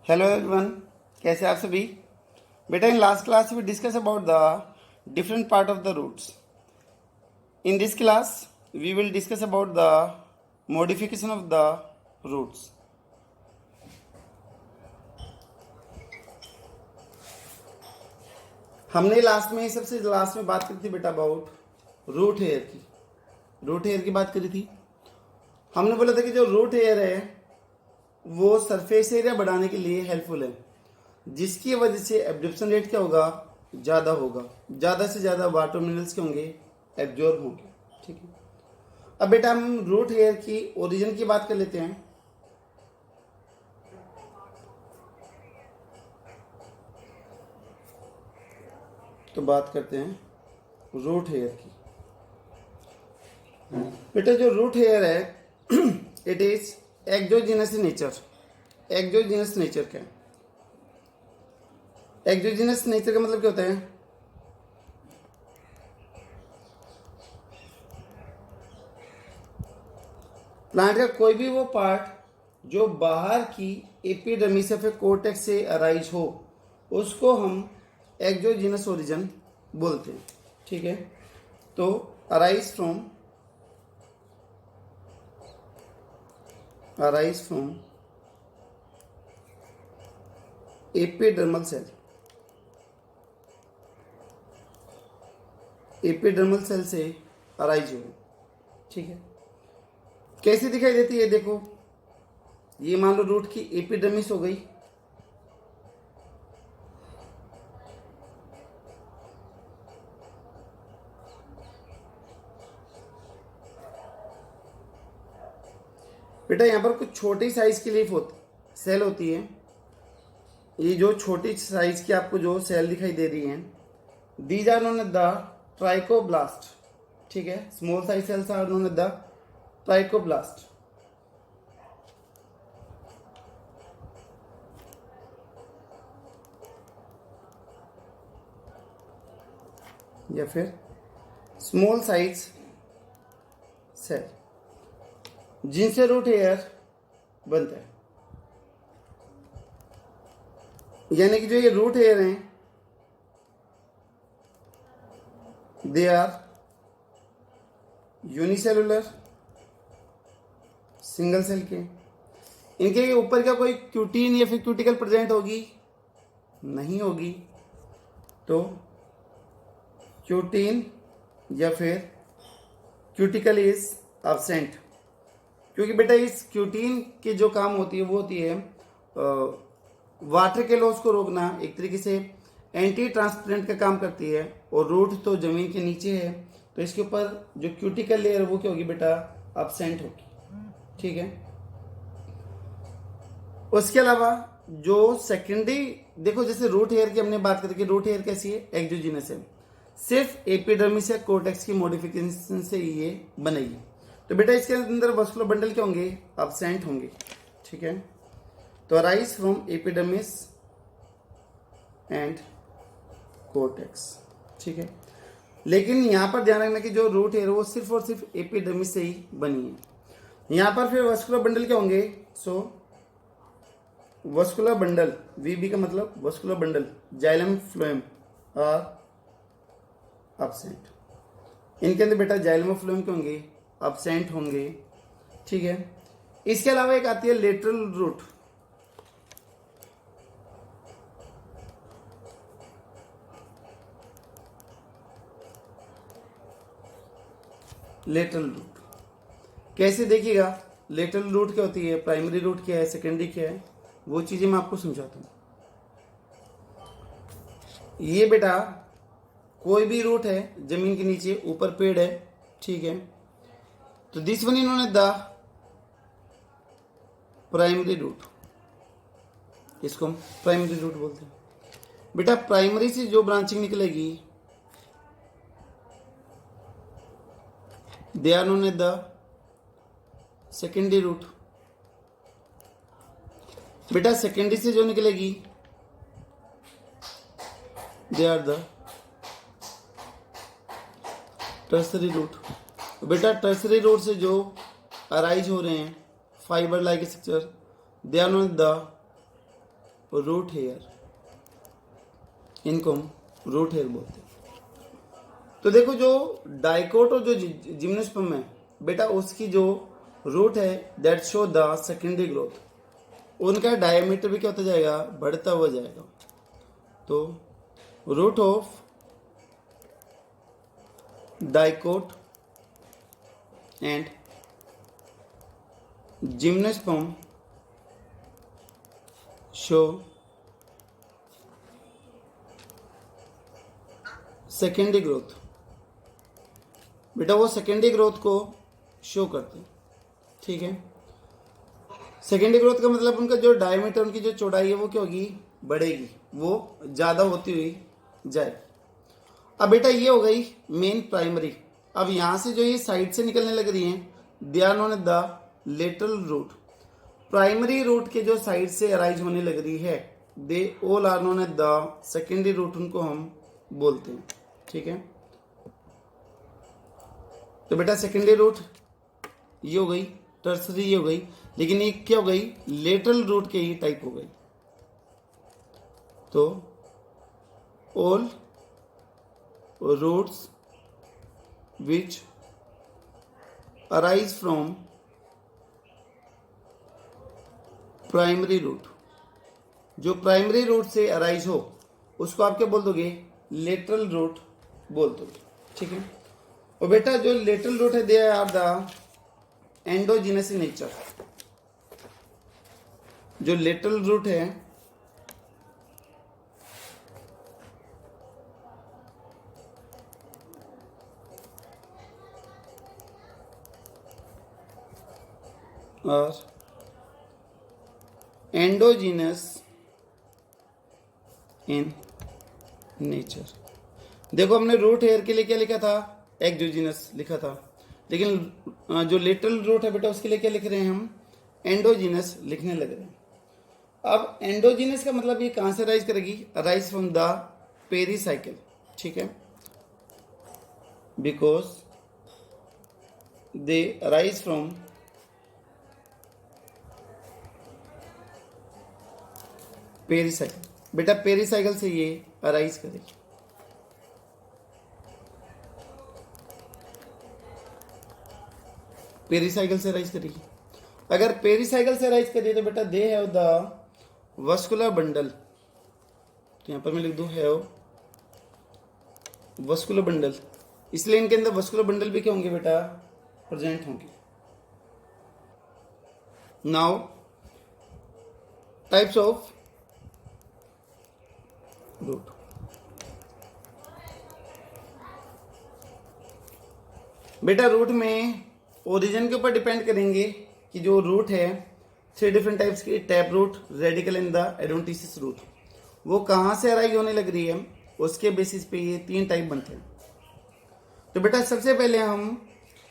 Hello everyone, कैसे आप सभी। बेटा, in last class we discuss about the different part of the roots. In this class we will discuss about the modification of the roots. हमने last में सबसे last में बात करी थी बेटा अबाउट रूट हेयर की. रूट हेयर की बात करी थी. हमने बोला था कि जो रूट हेयर है वो सरफेस एरिया बढ़ाने के लिए हेल्पफुल है, जिसकी वजह से एब्जॉर्प्शन रेट क्या होगा, ज़्यादा होगा. ज़्यादा से ज़्यादा वाटर मिनरल्स के होंगे, एब्जॉर्ब होंगे. ठीक है. अब बेटा हम रूट हेयर की ओरिजिन की बात कर लेते हैं. तो बात करते हैं रूट हेयर की. बेटा जो रूट हेयर है it is exogenous nature. Exogenous nature क्या है? एक्सोजीनस नेचर का मतलब क्या होता है? प्लांट का कोई भी वो पार्ट जो बाहर की एपिडर्मिस या फिर कोर्टेक्स से अराइज हो, उसको हम एक्सोजीनस ओरिजिन बोलते हैं. ठीक है. तो arise from epidermal cell. Epidermal cell से अराइज हो. ठीक है. कैसे दिखाई देती है? देखो, ये मान लो रूट की एपिडर्मिस हो गई. बेटा यहाँ पर कुछ छोटी साइज की लीफ होती सेल होती है. ये जो छोटी साइज की आपको जो सेल दिखाई दे रही हैं, these are known as the trichoblast. ठीक है. Small size cells are known as the trichoblast. या फिर स्मॉल साइज सेल, जिनसे रूट हेयर बनता है. यानी कि जो ये रूट हेयर हैं they are unicellular, single cell के. इनके ऊपर क्या कोई क्यूटीन या फिर क्यूटिकल प्रेजेंट होगी? नहीं होगी. तो क्यूटीन या फिर क्यूटिकल इज एब्सेंट. क्योंकि बेटा इस क्यूटीन की जो काम होती है वो होती है वाटर के लॉस को रोकना. एक तरीके से एंटी ट्रांसपेरेंट का काम करती है. और रूट तो जमीन के नीचे है, तो इसके ऊपर जो क्यूटिकल लेयर है वो क्या होगी बेटा? एब्सेंट होगी. ठीक है. उसके अलावा जो सेकेंडरी, देखो जैसे रूट हेयर की हमने बात करी कि रूट हेयर कैसी है? एक्सोजीनस है. सिर्फ एपिडर्मिस या कोर्टेक्स की मॉडिफिकेशन से ये बनेगी. तो बेटा इसके अंदर वस्कुलर बंडल क्या होंगे? एब्सेंट होंगे. ठीक है. तो arise from epidermis and cortex. ठीक है. लेकिन यहां पर ध्यान रखना कि जो रूट है वो सिर्फ और सिर्फ एपिडर्मिस से ही बनी है. यहां पर फिर वस्कुलर बंडल क्या होंगे? सो वस्कुलर बंडल, वीबी का मतलब वस्कुलर बंडल, जाइलम फ्लोएम और एब्सेंट. इनके अंदर बेटा जाइलम फ्लोएम के होंगे, एब्सेंट होंगे. ठीक है. इसके अलावा एक आती है लेटरल रूट. लेटरल रूट कैसे देखिएगा? लेटरल रूट क्या होती है, प्राइमरी रूट क्या है, सेकेंडरी क्या है, वो चीजें मैं आपको समझाता हूं. ये बेटा कोई भी रूट है जमीन के नीचे, ऊपर पेड़ है. ठीक है. तो दिस वन इन्होंने द प्राइमरी रूट, इसको हम प्राइमरी रूट बोलते हैं. बेटा प्राइमरी से जो ब्रांचिंग निकलेगी they are known as the secondary root. बेटा सेकेंडरी से जो निकलेगी they are the tertiary root. बेटा टर्सरी रूट से जो अराइज हो रहे हैं fibre like structure, they are known the root hair, इनको हम रूट हेयर बोलते हैं। तो देखो जो डाइकोट और जो जिम्नोस्पर्म है बेटा, उसकी जो रूट है that show the secondary growth, उनका डायमीटर भी क्या होता जाएगा, बढ़ता हुआ जाएगा। तो root of dicot and gymnosperm show secondary growth, बेटा वो सेकेंडरी ग्रोथ को शो करते हैं। ठीक है, सेकेंडरी ग्रोथ का मतलब उनका जो डायमीटर, उनकी जो चौड़ाई है वो क्या होगी, बढ़ेगी, वो ज़्यादा होती हुई जाएगी। अब बेटा ये हो गई मेन प्राइमरी। अब यहाँ से जो ये साइड से निकलने लग रही हैं, they are known as the lateral root. Primary root के जो साइड से अराइज होने लग रही है, they all are known as the secondary root, उनको हम बोलते हैं। ठीक है, तो बेटा सेकेंडरी रूट ये हो गई, टर्सरी ये हो गई, लेकिन ये क्या हो गई, लेटरल रूट के ही टाइप हो गई। तो all roots which arise from primary root, जो प्राइमरी रूट से अराइज हो उसको आप क्या बोल दोगे, लेटरल रूट बोल दोगे। ठीक है, और बेटा जो लेटरल रूट है they are the endogenous in nature. जो लेटरल रूट है और एंडोजीनस इन नेचर। देखो हमने रूट हेयर के लिए क्या लिखा था, एक्सोजीनस लिखा था, लेकिन जो लेटरल रूट है बेटा उसके लिए क्या लिख रहे हैं हम, एंडोजीनस लिखने लग रहे हैं। अब एंडोजीनस का मतलब ये कहां से राइज करेगी, राइज फ्रॉम द पेरीसाइकिल। ठीक है, because they rise from pericycle. बेटा पेरीसाइकिल से ये अराइज करेगी। पेरीसाइकिल से राइज करेगी। अगर पेरीसाइकिल से राइज करिए तो बेटा they have the vascular bundle, तो यहां पर मैं लिख दूं हैव वस्कुलर बंडल, इसलिए इनके अंदर वस्कुलर बंडल भी क्या होंगे बेटा, प्रेजेंट होंगे। Now types of root. बेटा रूट में ओरिजिन के ऊपर डिपेंड करेंगे कि जो रूट है 3 डिफरेंट टाइप्स की, tap root, radicle in the adventitious root, वो कहाँ से अराइज होने लग रही है, उसके बेसिस पे ये 3 टाइप बनते हैं। तो बेटा सबसे पहले हम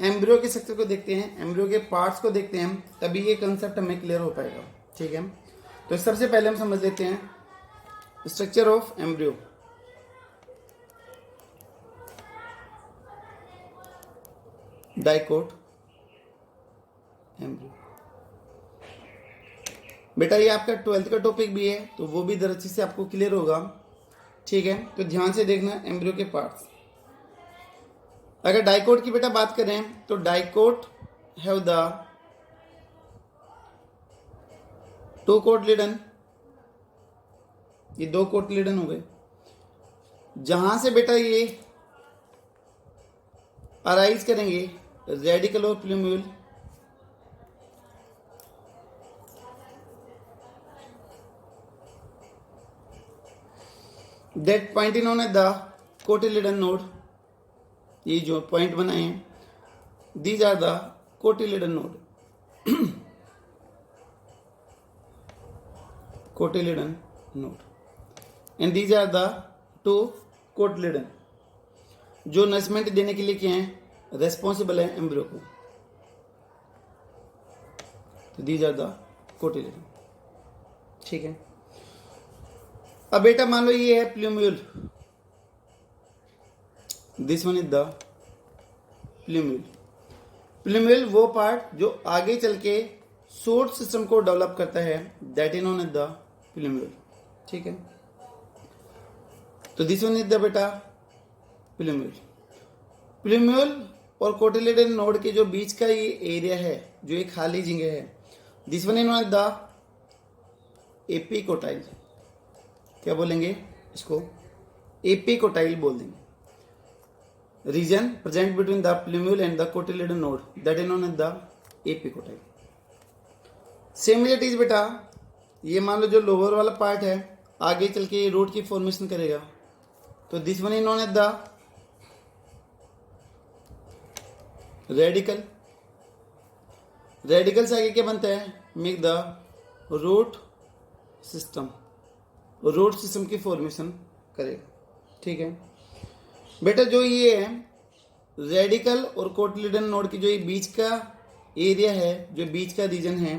एम्ब्रियो के स्ट्रक्चर को देखते हैं, एम्ब्रियो के पार्ट्स को देखते हैं, तभी ये कंसेप्ट हमें क्लियर हो पाएगा। ठीक है, तो सबसे पहले हम समझ लेते हैं structure of embryo. Dicot embryo, बेटा ये आपका 12th का टॉपिक भी है, तो वो भी अच्छे से आपको क्लियर होगा। ठीक है, तो ध्यान से देखना एम्ब्रियो के पार्ट्स। अगर डाइकोट की बेटा बात करें तो डाइकोट हैव द 2 कोटलिडन, ये 2 कोटलिडन हो गए, जहां से बेटा ये अराइज करेंगे रेडिकल और प्लूम्यूल। दैट पॉइंट इन्होंने द कोटिलिडन नोड, ये जो पॉइंट बनाए हैं these are the cotyledon node, cotyledon node, and these are the 2 cotyledon जो नरिशमेंट देने के लिए क्या है, रेस्पॉन्सिबल है एम्ब्रियो को। तो दीज आर द कोटिलिडन। ठीक है, अब बेटा मान लो ये है plumule, this one is the plumule. Plumule वो पार्ट जो आगे चल के शूट सिस्टम को डेवलप करता है, that is known as the plumule. ठीक है। तो दिस वन इज द बेटा प्लूम्यूल। प्लूम्यूल और कोटिलेडन नोड के जो बीच का ये एरिया है, जो एक खाली जगह है, this one is known the epicotyl. क्या बोलेंगे इसको? एपिकोटाइल बोल देंगे। Region present between the plumule and the cotyledon node, that is known as the epicotyl. Similarities बेटा, ये मान लो जो लोअर वाला पार्ट है आगे चल के रूट की फॉर्मेशन करेगा, तो this one is known as the radicle. Radicle से आगे क्या बनता है? Make the root system. Root system की फॉर्मेशन करेगा, ठीक है बेटा। जो ये है रेडिकल और कोटिलेडन नोड की जो ये बीच का एरिया है, जो बीच का रीजन है,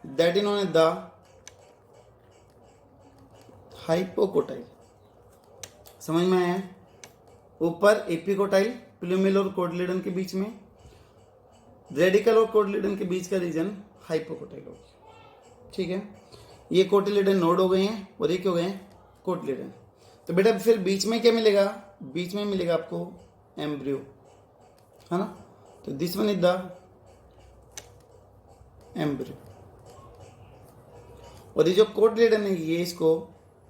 that is known as the hypocotyl. समझ में आया? ऊपर एपिकोटाइल प्लूम्यूल और कोटिलेडन के बीच में, रेडिकल और कोटिलेडन के बीच का रीजन हाइपोकोटाइल हो गया, ठीक है। ये कोटिलेडन नोड हो गए हैं और ये क्या हो गए हैं? कोटिलेडन। तो बेटा फिर बीच में क्या मिलेगा? बीच में मिलेगा आपको एम्ब्रियो, है ना। तो this one is the embryo. और ये जो कोटिलेडन है ये इसको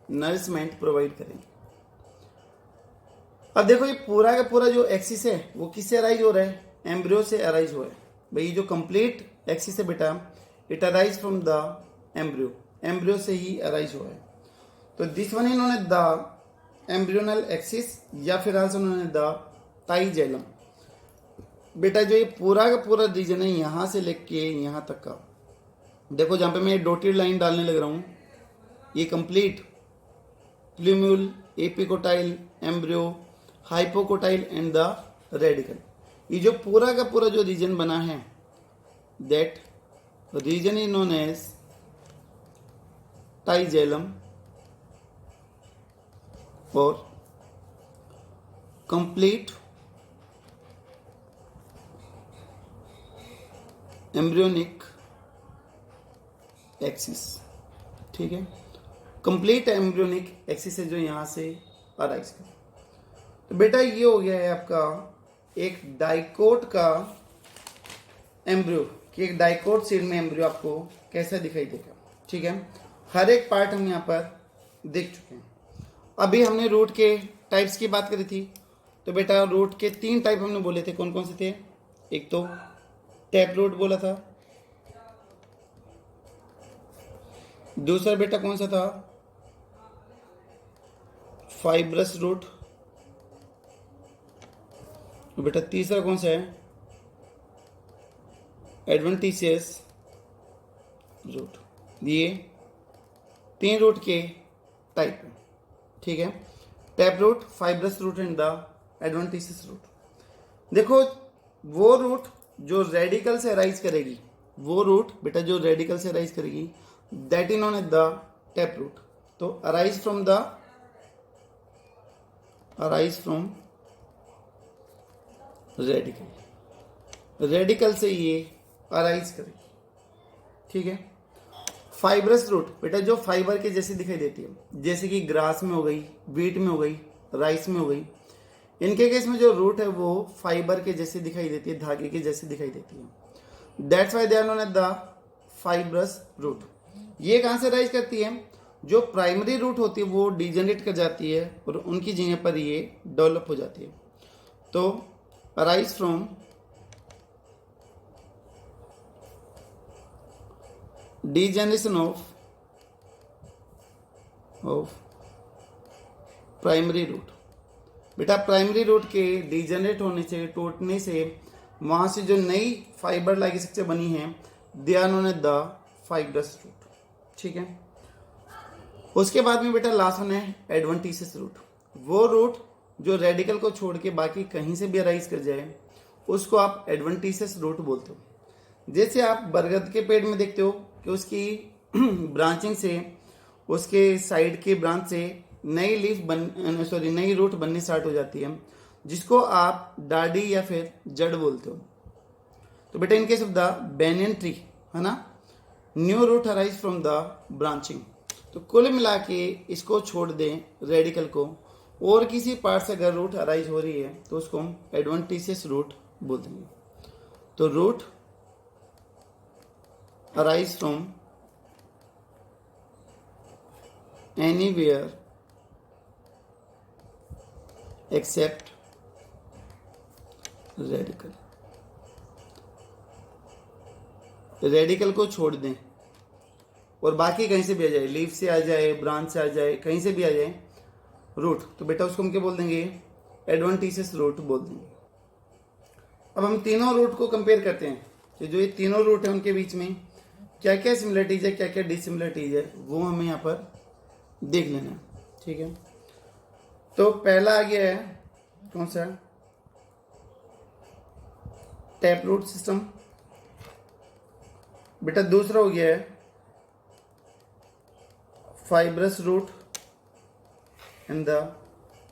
नरिशमेंट प्रोवाइड करेंगे। अब देखो ये पूरा का पूरा जो एक्सिस है वो किससे अराइज हो रहा है? एम्ब्रियो से अराइज हो रहा है भाई। जो कंप्लीट एक्सिस है बेटा, it arise from the embryo. Embryo से ही अराइज हुआ है। तो this one is known as the embryonal axis, या फिर also known as the tigellum. बेटा जो ये पूरा का पूरा रीजन है यहां से लेके यहां तक का, देखो जहां पे मैं डॉटेड लाइन डालने लग रहा हूं, ये complete plumule, epicotyl, embryo, hypocotyl and the radicle, ये जो पूरा का पूरा जो रीजन बना है, that region is known as tigellum और कंप्लीट एम्ब्रियोनिक एक्सिस, ठीक है। कंप्लीट एम्ब्रियोनिक एक्सिस है जो यहां से अराइज कर। तो बेटा ये हो गया है आपका एक डाइकोट का एम्ब्रियो, कि एक डाइकोट सीड में एम्ब्रियो आपको कैसा दिखाई देगा, ठीक है। हर एक पार्ट हम यहाँ पर देख चुके हैं। अभी हमने रूट के टाइप्स की बात करी थी। तो बेटा रूट के 3 टाइप हमने बोले थे, कौन कौन से थे? एक तो टैप रूट बोला था, दूसरा बेटा कौन सा था? Fibrous root. बेटा तीसरा कौन सा है? Adventitious root. ये 3 रूट के टाइप है, ठीक है। Tap root, fibrous root and the adventitious root. देखो वो रूट जो रेडिकल से अराइज करेगी, वो रूट बेटा जो रेडिकल से अराइज करेगी, that is known as the tap root. तो अराइज फ्रॉम रेडिकल, रेडिकल से ये अराइज करेगी, ठीक है। फाइब्रस रूट बेटा जो फाइबर के जैसे दिखाई देती है, जैसे कि ग्रास में हो गई, व्हीट में हो गई, राइस में हो गई, इनके केस में जो रूट है वो फाइबर के जैसे दिखाई देती है, धागे के जैसे दिखाई देती है। That's why they are known as the fibrous root. ये कहां से राइज करती है? जो प्राइमरी रूट होती है वो डिजेनरेट कर जाती है और उनकी जगह पर ये डेवलप हो जाती है। तो arise from degeneration of primary root. बेटा प्राइमरी रूट के डिजेनरेट होने से, टूटने से, वहां से जो नई फाइबर लाइक स्ट्रक्चर बनी है, they are known as the fibrous root, ठीक है। उसके बाद में बेटा लास्ट वन है एडवेंटिशियस रूट। वो रूट जो रेडिकल को छोड़ के बाकी कहीं से भी अराइज कर जाए, उसको आप एडवेंटिशियस रूट बोलते हो। जैसे आप बरगद के पेड़ में देखते हो कि उसकी ब्रांचिंग से, उसके साइड के ब्रांच से नई नई रूट बननी स्टार्ट हो जाती है, जिसको आप डाडी या फिर जड़ बोलते हो। तो बेटा in case of the banyan tree, है ना, new root arise from the branching. तो कुल मिला के इसको छोड़ दें रेडिकल को, और किसी पार्ट से अगर रूट अराइज हो रही है तो उसको हम एडवेंटिशियस रूट बोल देंगे। तो root arise from anywhere except radicle. Radicle को छोड़ दें और बाकी कहीं से भी आ जाए, लीफ से आ जाए, ब्रांच से आ जाए, कहीं से भी आ जाए रूट, तो बेटा उसको हम क्या बोल देंगे, एडवेंटिशियस रूट बोल देंगे। अब हम तीनों रूट को कंपेयर करते हैं कि जो ये तीनों रूट है उनके बीच में क्या क्या सिमिलरिटीज है, क्या क्या डिसिमिलरिटीज है, वो हमें यहाँ पर देख लेना है। ठीक है, तो पहला आ गया है कौन सा, टैप रूट सिस्टम। बेटा दूसरा हो गया है fibrous root, and the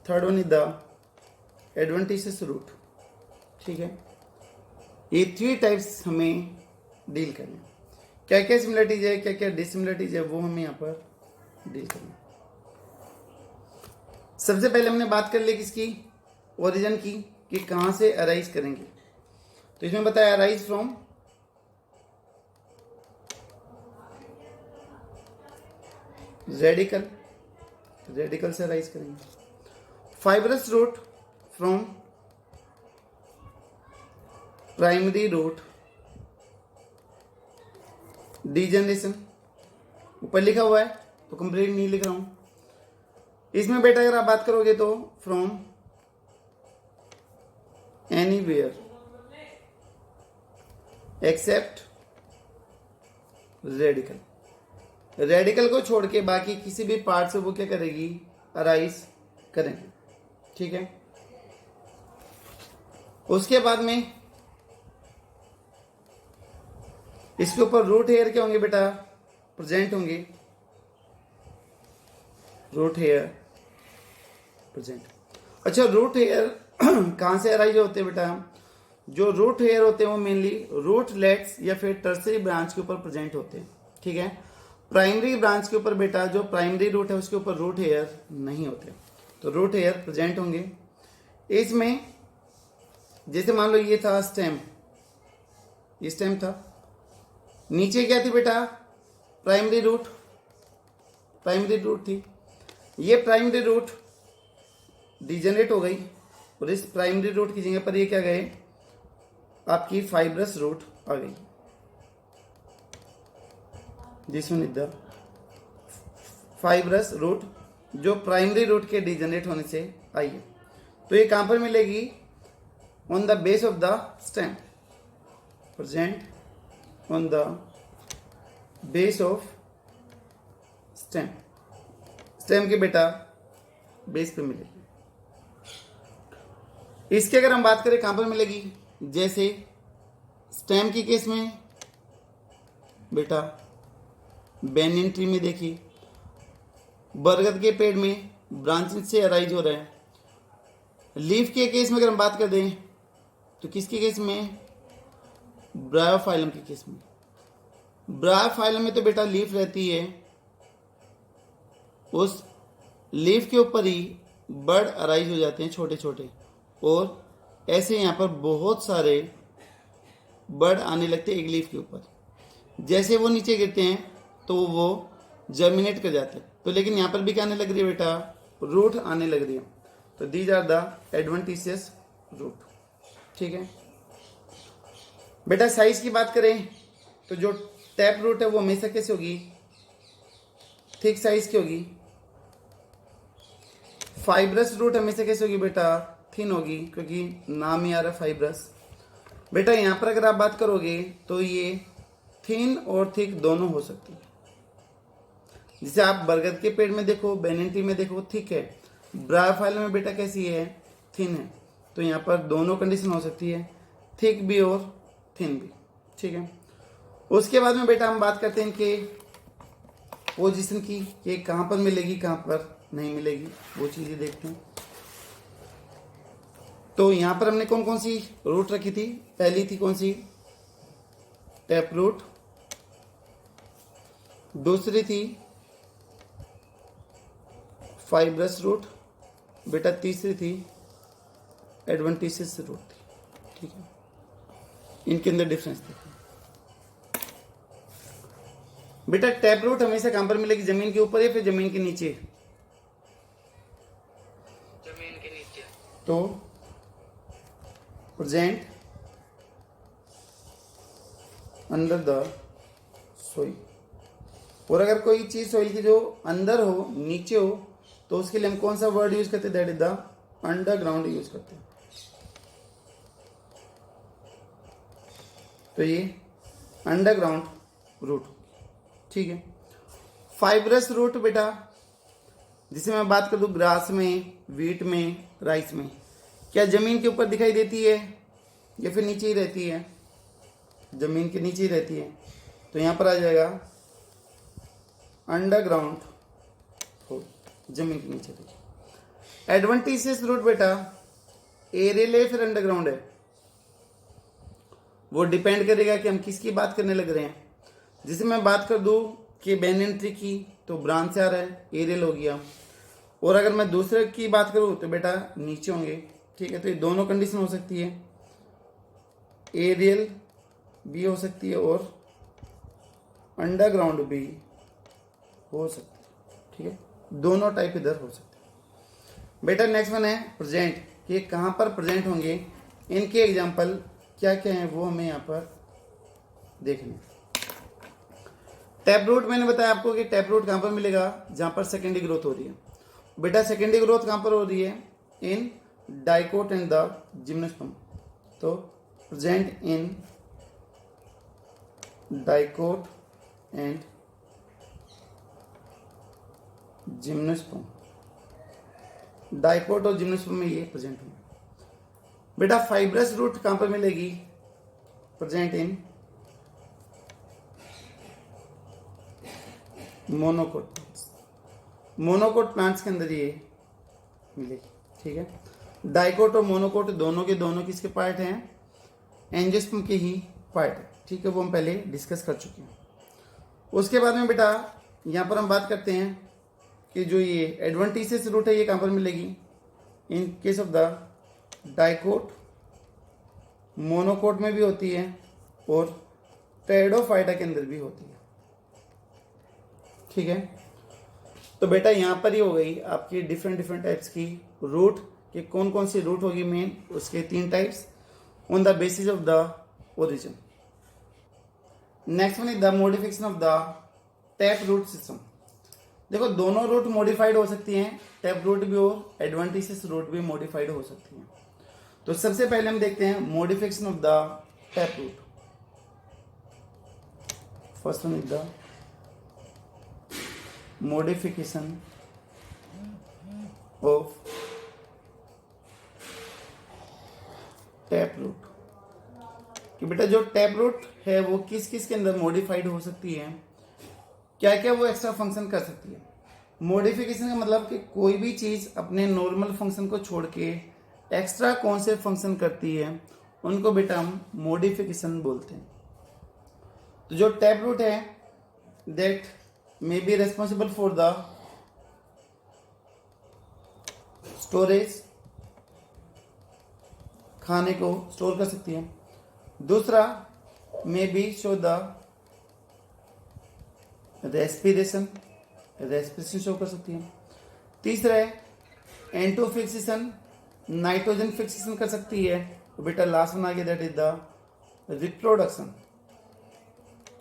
third one is the adventitious root. ठीक है, ये 3 टाइप्स हमें डील करना है। क्या क्या सिमिलरिटीज है, क्या क्या डिसिमिलरिटीज है, वो हमें यहाँ पर डील करना है। सबसे पहले हमने बात कर ली किसकी, ओरिजिन की, कि कहां से अराइज करेंगे। तो इसमें बताया अराइज फ्रॉम रेडिकल, रेडिकल से अराइज करेंगे। Fibrous root from primary root degeneration, ऊपर लिखा हुआ है तो कंप्लीट नहीं लिख रहा हूं। इसमें बेटा अगर आप बात करोगे तो from anywhere except radicle. Radicle को छोड़ के बाकी किसी भी पार्ट से वो क्या करेगी, अराइज करेंगे। ठीक है, उसके बाद में इसके ऊपर रूट हेयर क्या होंगे बेटा, प्रेजेंट होंगे, रूट हेयर प्रेजेंट। अच्छा, रूट हेयर कहां से अराइज होते हैं बेटा, जो रूट हेयर होते हैं वो मेनली रूट लेट्स या फिर टर्सरी ब्रांच के ऊपर प्रेजेंट होते हैं। ठीक है, प्राइमरी ब्रांच के ऊपर बेटा जो प्राइमरी रूट है उसके ऊपर रूट हेयर नहीं होते, तो रूट हेयर प्रेजेंट होंगे। इसमें जैसे मान लो ये था स्टेम, ये स्टेम था, नीचे क्या थी बेटा, प्राइमरी रूट, प्राइमरी रूट थी। ये प्राइमरी रूट डिजेनरेट हो गई और इस प्राइमरी रूट की जगह पर ये क्या गए, आपकी फाइब्रस रूट आ गई। This one is the fibrous root जो प्राइमरी रूट के डिजेनरेट होने से आई है। तो ये कहां पर मिलेगी, on the base of the stem, present on the base of stem, stem के बेटा बेस पे मिलेगी। इसके अगर हम बात करें कहां पर मिलेगी, जैसे स्टेम की केस में बेटा बेनियन ट्री में देखिए, बरगद के पेड़ में ब्रांचेस से अराइज हो रहा है। लीफ के केस में अगर हम बात कर दें तो किसके केस में, ब्रायोफाइलम के केस में। ब्रायोफाइलम में तो बेटा लीफ रहती है, उस लीफ के ऊपर ही बर्ड अराइज हो जाते हैं छोटे छोटे, और ऐसे यहाँ पर बहुत सारे बर्ड आने लगते हैं एक लीफ के ऊपर। जैसे वो नीचे गिरते हैं तो वो जर्मिनेट कर जाते हैं। तो लेकिन यहाँ पर भी क्या आने लग रही है बेटा, रूट आने लग रही है। तो these are the adventitious root. ठीक है बेटा, साइज की बात करें तो जो टैप रूट है वो हमेशा कैसे होगी, थिक साइज की होगी। फाइब्रस रूट हमेशा कैसे होगी बेटा, थिन होगी, क्योंकि नाम ही आ रहा है फाइब्रस। बेटा यहां पर अगर आप बात करोगे तो ये थिन और थिक दोनों हो सकती है। जैसे आप बरगद के पेड़ में देखो, बेनियन ट्री में देखो थिक है, ब्रायोफाइलम में बेटा कैसी है, थिन है। तो यहाँ पर दोनों कंडीशन हो सकती है, थिक भी और थिन भी। ठीक है, उसके बाद में बेटा हम बात करते हैं कि पोजीशन की, कि कहां पर मिलेगी कहां पर नहीं मिलेगी, वो चीजें देखते हैं। तो यहां पर हमने कौन कौन सी रूट रखी थी, पहली थी कौन सी, टैप रूट, दूसरी थी फाइब्रस रूट, बेटा तीसरी थी एडवेंटिशियस रूट थी, ठीक है। इनके अंदर डिफरेंस देखो बेटा। टैप रूट हमेशा कहां पर मिलेगी, जमीन के ऊपर या फिर जमीन के नीचे? जमीन के नीचे। तो प्रेजेंट अंडर द सोइल। और अगर कोई चीज सोइल की जो अंदर हो, नीचे हो, तो उसके लिए हम कौन सा वर्ड यूज करते हैं? That is the underground use करते हैं। तो ये अंडरग्राउंड रूट, ठीक है। फाइब्रस रूट बेटा, जिसे मैं बात कर दूं ग्रास में, वीट में, राइस में, क्या जमीन के ऊपर दिखाई देती है या फिर नीचे ही रहती है? जमीन के नीचे ही रहती है। तो यहां पर आ जाएगा अंडरग्राउंड रूट, जमीन के नीचे देखिए। एडवेंटिशियस रूट बेटा एरियल है फिर अंडरग्राउंड है, वो डिपेंड करेगा कि हम किसकी बात करने लग रहे हैं। जिसे मैं बात कर दूं कि बेनियन ट्री की, तो ब्रांच से आ रहा है, एरियल हो गया। और अगर मैं दूसरे की बात करूं तो बेटा नीचे होंगे, ठीक है। तो ये दोनों कंडीशन हो सकती है, एरियल भी हो सकती है और अंडरग्राउंड भी हो सकती है, ठीक है। दोनों टाइप इधर हो सकते हैं बेटा। नेक्स्ट वन है प्रेजेंट, कि कहां पर प्रेजेंट होंगे, इनके एग्जांपल क्या क्या है वो हमें यहां पर देखने। टैप रूट मैंने बताया आपको कि टैप रूट कहां पर मिलेगा, जहां पर सेकेंडरी ग्रोथ हो रही है। बेटा सेकेंडरी ग्रोथ कहां पर हो रही है? In dicot and the gymnosperm. तो present in dicot and gymnosperm. Dicot और जिम्नोस्पर्म में ये प्रेजेंट होंगे। बेटा फाइब्रस रूट कहां पर मिलेगी? Present in monocot. Monocot plants के अंदर ये मिलेगी, ठीक है। डाइकोट और मोनोकोट दोनों के दोनों किसके पार्ट हैं? एंजियोस्पर्म के ही पार्ट है, ठीक है। वो हम पहले डिस्कस कर चुके हैं। उसके बाद में बेटा यहां पर हम बात करते हैं कि जो ये एडवेंटिशियस रूट है ये कहां पर मिलेगी? In case of the dicot, monocot में भी होती है और टेरिडोफाइटा के अंदर भी होती है, ठीक है। तो बेटा यहां पर ही हो गई आपकी डिफरेंट डिफरेंट टाइप्स की रूट, कि कौन कौन सी रूट होगी मेन, उसके 3 types on the basis of the origin. Next one is the modification of the tap root system. देखो दोनों रूट मॉडिफाइड हो सकती हैं, टैप रूट भी और एडवेंटिशियस रूट भी मॉडिफाइड हो सकती हैं। तो सबसे पहले हम देखते हैं modification of the tap root. First one is the modification of tap root. कि बेटा जो टैप रूट है वो किस किस के अंदर मॉडिफाइड हो सकती है, क्या क्या वो एक्स्ट्रा फंक्शन कर सकती है। मॉडिफिकेशन का मतलब कि कोई भी चीज अपने नॉर्मल फंक्शन को छोड़ के एक्स्ट्रा कौन से फंक्शन करती है, उनको बेटा हम मॉडिफिकेशन बोलते हैं। तो जो टैप रूट है that may be responsible for the storage, खाने को स्टोर कर सकती है। दूसरा may be show the respiration, respiration show कर सकती है। तीसरा है एंटो फिक्सेशन, नाइट्रोजन फिक्सेशन कर सकती है। तो बेटा लास्ट वन आ गया दैट इज द रिप्रोडक्शन,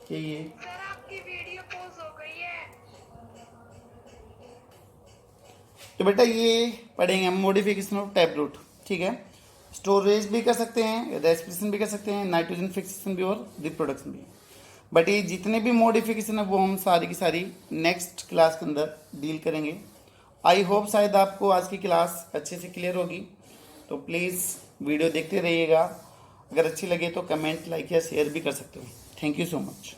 कि ये सर आपकी वीडियो पॉज हो गई है। तो बेटा ये पढ़ेंगे हम मॉडिफिकेशन ऑफ टैप रूट, ठीक है। स्टोरेज भी कर सकते हैं, रेस्पिरेशन भी कर सकते हैं, नाइट्रोजन फिक्सेशन भी और रिप्रोडक्शन भी। बट ये जितने भी मॉडिफिकेशन है वो हम सारी की सारी नेक्स्ट क्लास के अंदर डील करेंगे। आई होप शायद आपको आज की क्लास अच्छे से क्लियर होगी। तो प्लीज़ वीडियो देखते रहिएगा। अगर अच्छी लगे तो कमेंट, लाइक या शेयर भी कर सकते हो। Thank you so much.